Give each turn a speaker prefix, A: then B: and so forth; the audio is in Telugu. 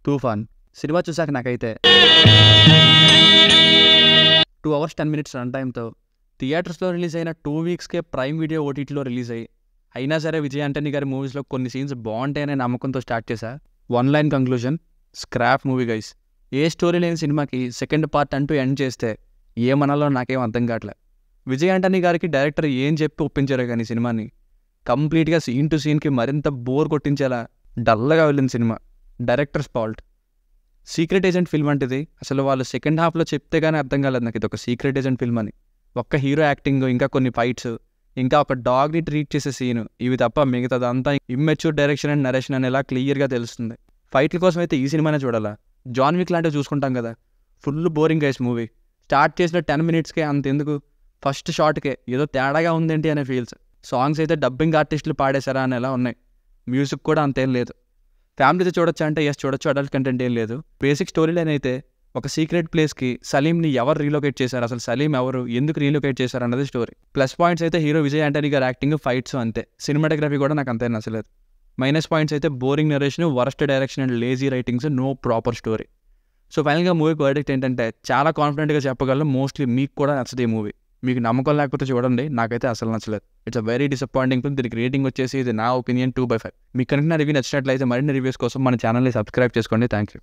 A: 'తూఫాన్' సినిమా చూసాక నాకైతే 2 hours 10 minutes రన్ టైమ్‌తో థియేటర్స్‌లో రిలీజ్ అయిన 2 వీక్స్‌కే ప్రైమ్ వీడియో ఓటీటీలో రిలీజ్ అయ్యి, అయినా సరే విజయ్ ఆంటనీ గారి మూవీస్‌లో కొన్ని సీన్స్ బాగుంటాయనే నమ్మకంతో స్టార్ట్ చేశా. One line conclusion, scrap movie guys. ఏ స్టోరీ లేని సినిమాకి సెకండ్ పార్ట్ అంటూ ఎండ్ చేస్తే ఏమనాలో నాకేం అర్థం కావట్లే. విజయ్ ఆంటనీ గారికి డైరెక్టర్ ఏం చెప్పి ఒప్పించారో కానీ సినిమాని కంప్లీట్గా సీన్ టు సీన్కి మరింత బోర్ కొట్టించేలా డల్గా వెళ్ళింది సినిమా. Directors fault. Secret agent film అంటేది అసలు వాళ్ళు సెకండ్ హాఫ్లో చెప్తే కానీ అర్థం కాలేదు నాకు ఇది ఒక సీక్రెట్ ఏజెంట్ ఫిల్మ్ అని. ఒక్క హీరో యాక్టింగ్, ఇంకా కొన్ని ఫైట్స్, ఇంకా ఒక డాగ్ని ట్రీట్ చేసే సీను, ఇవి తప్ప మిగతాదంతా ఇమ్మెచ్యూర్ డైరెక్షన్ అండ్ నరేషన్ అనేలా క్లియర్గా తెలుస్తుంది. ఫైట్ల కోసం అయితే ఈ సినిమానే చూడాలా. జాన్ విక్ లాంటివి చూసుకుంటాం కదా, full boring guys movie. Start చేసిన 10 minutesకే అంతెందుకు, ఫస్ట్ షాట్కే ఏదో తేడాగా ఉందేంటి అనే ఫీల్స్. సాంగ్స్ అయితే డబ్బింగ్ ఆర్టిస్టులు పాడేశారా అనేలా ఉన్నాయి. మ్యూజిక్ కూడా అంతేం లేదు. ఫ్యామిలీతో చూడొచ్చా అంటే ఎస్ చూడొచ్చు, అడల్ట్ కంటెంట్ ఏం లేదు. బేసిక్ స్టోరీ లైన్ అయితే ఒక సీక్రెట్ ప్లేస్కి సలీంని ఎవరు రీలొకేట్ చేశారు, అసలు సలీం ఎవరు, ఎందుకు రీలొకేట్ చేశారు అన్నది స్టోరీ. ప్లస్ పాయింట్స్ అయితే హీరో విజయ్ ఆంటనీ గారి యాక్టింగ్, ఫైట్స్ అంతే. సినిమాటోగ్రఫీ కూడా నాకు అంతే నచ్చలేదు. మైనస్ పాయింట్స్ అయితే boring narration, worst direction and lazy writings, no proper story. So ఫైనల్గా మూవీ వర్డిక్ట్ ఏంటంటే చాలా కాన్ఫిడెంట్గా చెప్పగలను, మోస్ట్లీ మీకు కూడా నచ్చదు ఈ మూవీ. మీకు నమ్మకం లేకపోతే చూడండి, నాకైతే అసలు నచ్చలేదు. It's a very disappointing film. దీనికి రేటింగ్ వచ్చేసి ఇది నా ఒపీనియన్ 2/5. మీకు కనుక నా రివ్యూ నచ్చినట్లయితే మరిన్ని రివ్యూస్ కోసం మన ఛానల్ని సబ్స్క్రైబ్ చేసుకోండి. Thank you.